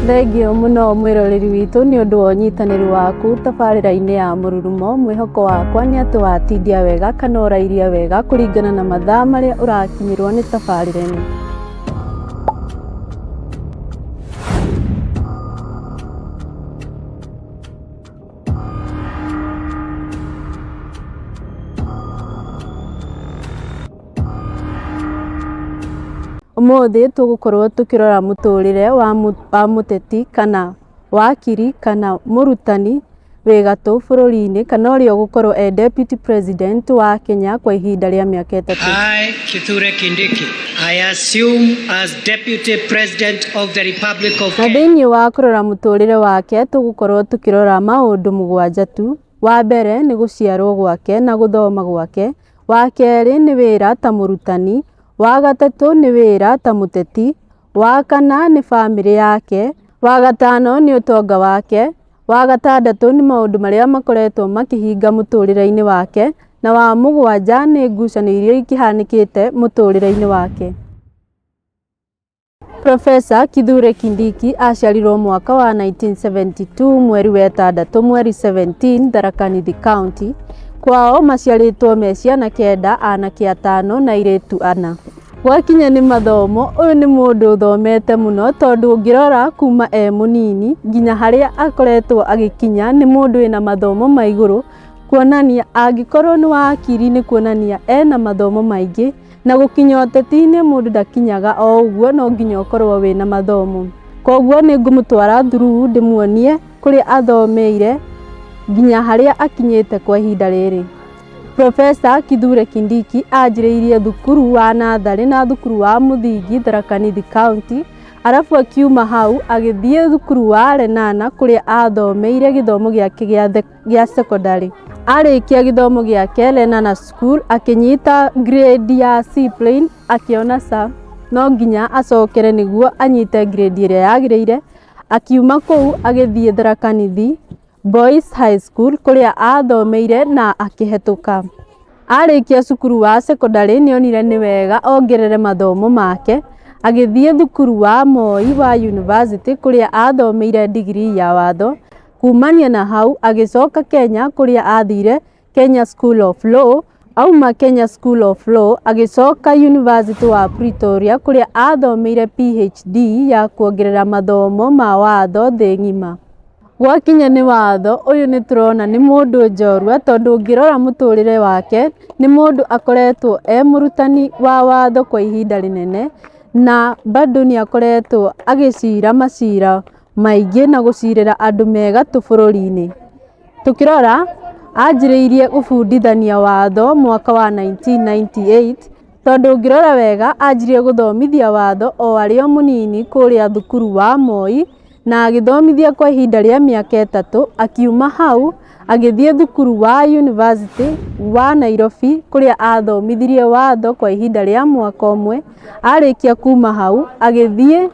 Thengio muno mwiroreri witu ni undu wa unyitaniri waku tabarira-ini ya Mururumo. Mwihoko wakwa ni ati watindia wega kana urairia wega kuringana na mathaa maria urakinyirwo ni tabarira ino. Umuthi tugukorwo tukirora muturire wa muteti kana wakiri kana murutani wegatu bururi-ini kana uria gukorwo deputy president wa Kenya kwa ihinda ria miaka 3. I, Kithure Kindiki, I assume as deputy president of the Republic of Kenya. Thiini wa kurora muturire wake tugukorwo tukirora maundu 7 tu. Wa mbere ni guciarwo gwake na guthoma gwake. Wa keri ni wira ta murutani. Wa gatatu ni wira ta muteti. Wa kana ni family yake. Wa gatano ni utonga wake. Wa gatandatu ni maundu maria makoretwo makihinga muturire-ini wake. Na wa mugwanja ni ngucanio iria ikihanikite muturire-ini wake. Profesa Kithure Kindiki aciarirwo mwaka wa 1972 mweri wa 6 mweri 17 Tharaka Nithi County. Kwao maciaritwo me ciana 9, anake 5 na airitu 4. Gwakinya ni mathomo, uyu ni mundu uthomete muno tondu ungirora kuma munini nginya haria akoretwo agikinya ni mundu ina mathomo maiguru, kuonania angikorwo ni wakiri ni kuonania ena mathomo maingi, na gukinya uteti-ini mundu ndakinyaga o uguo, no nginya ukorwo wina mathomo. Koguo ni ngumutwara through ndimuonie kuria athomeire nginya haria akinyite kwa ihinda riri. Profesa Kithure Kindiki anjiriirie thukuru wa nathari na thukuru wa muthingi Tharaka Nithi County, arafu akiuma hau agithie thukuru wa Lenana kuria athomeire githomo giake gia secondary. Arikia githomo giake Lenana School akinyita grade ya C plain akiona sa no nginya acokere niguo anyite grade iria yagiriire. Akiuma kou agithie Tharaka Nithi Boys High School kuria athomeire na akihetuka. Arikia cukuru wa secondary nionire ni wega ongerere mathomo make, agithie thukuru wa Moi wa University kuria athomeire degree ya watho. Kumania na hau agicoka Kenya kuria athire Kenya School of Law. Auma Kenya School of Law agicoka University wa Pretoria kuria athomeire PhD ya kuongerera mathomo ma watho thi ng'ima. Gwakinya ni watho, uyu ni turona ni mundu njorua tondu ungirora muturire wake ni mundu akoretwo murutani wa watho kwa ihinda rinene, na bado ni akoretwo agicira macira maingi na gucirira andu mega tu bururi-ini. Tukirora anjiriirie gubundithania watho mwaka wa 1998 tondu ungirora wega anjirie guthomithia watho o ario munini kuria thukuru wa Moi, na agithomithia kwa ihinda ria miaka 3. Akiuma hau agithie thukuru wa University wa Nairobi kuria athomithirie watho kwa ihinda ria mwaka umwe. Arikia kuma hau agithie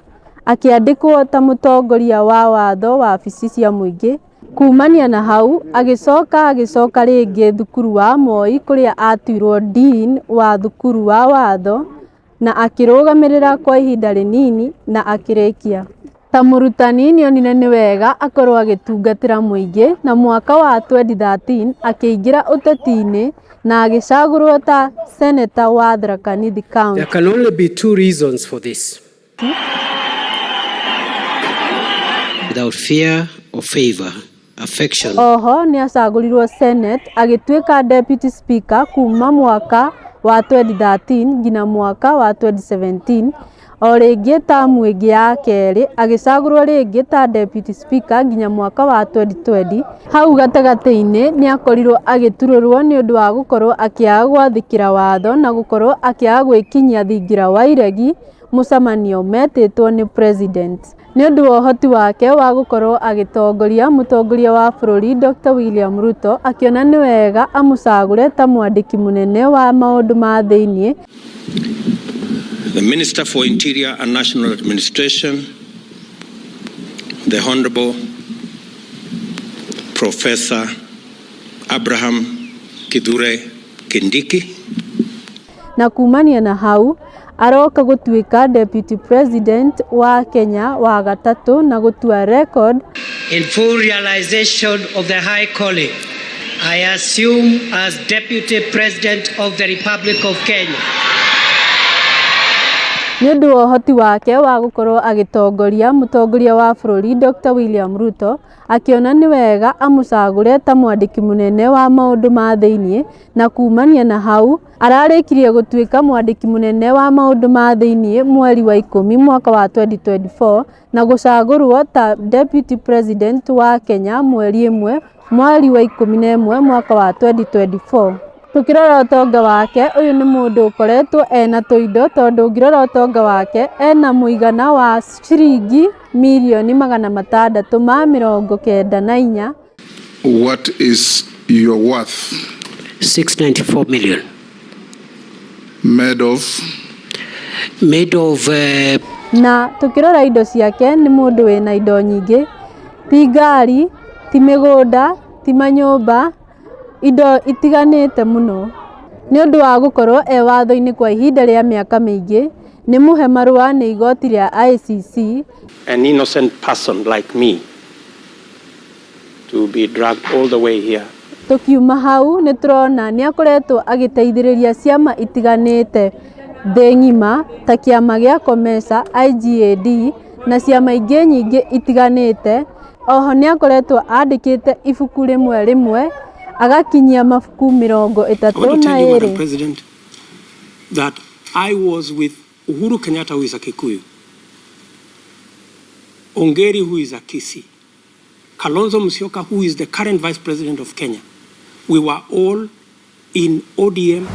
akiandikwo ta mutongoria wa watho wa wabici cia muingi. Kumania na hau agicoka ringi thukuru wa Moi kuria atuirwo dean wa thukuru wa watho na akirugamirira kwa ihinda rinini na akirikia. Ta murutani nionire ni wega akorwo agitungatira muingi, na mwaka wa 2013 akiingira uteti-ini na agicagurwo ta senator wa Tharaka Nithi County. There can only be 2 reasons for this. Without fear or favor, affection. Oho ni acagurirwo Senate agituika deputy speaker kuma mwaka wa 2013 nginya mwaka wa 2017. O ringi tamu ingi ya keri agicagurwo ringi ta deputy speaker nginya mwaka wa 2020. Hau gatagati-ini ni akorirwo agitururwo ni undu wa gukorwo akiaga gwathikira watho na gukorwo akiaga gwikinyia thingira wa iregi mucemanio metitwo ni president. Ni undu wa uhoti wake wa gukorwo agitongoria mutongoria wa bururi Dr. William Ruto akiona ni wega amucagure ta mwandiki munene wa maundu ma thiini. The Minister for Interior and National Administration, the Honorable Professor Abraham Kithure Kindiki. Na kumania na hau aroka gutuika deputy president wa Kenya wa gatatu na gutua record. In full realization of the high calling I assume as deputy president of the Republic of Kenya. Nĩũndũ wa ũhoti wake wa gũkorwo agitongoria mũtongoria wa bũrũri Dr. William Ruto akiona nĩ wega amũcagũre ta mwandĩki mũnene wa maũndũ ma thĩinĩ, na kumania na hau ararĩkirie gũtuĩka mwandĩki mũnene wa maũndũ ma thĩinĩ mweri wa 10 mwaka wa 2024 na gũcagũrwo ta deputy president wa Kenya mweri wa 11 mwaka wa 2024. Tukirora utonga wake, uyu ni mundu ukoretwo ena tuindo tondu ngirora utonga wake ena muigana wa ciringi milioni 694. What is your worth? 694 million. Made of? Na tukirora indo ciake ni mundu wina indo nyingi, ti ngari, ti migunda, ti manyumba, indo itiganite muno. Ni undu wa gukorwo watho-ini kwa ihinda ria miaka mingi, ni muhe marua ni igoti ria ICC. An innocent person like me to be dragged all the way here. Tukiuma hau ni turona ni akoretwo agiteithiriria ciama itiganite thĩ ng'ima ta kiama gia COMESA, IGAD na ciama ingĩ nyingĩ itiganite. Oho ni akoretwo andikite ibuku rimwe agakinyia mabuku 32. President, that I was with Uhuru Kenyatta, who is a Kikuyu, Ongeri, who is a Kisii, Kalonzo Musyoka, who is the current Vice President of Kenya. We were all in ODM.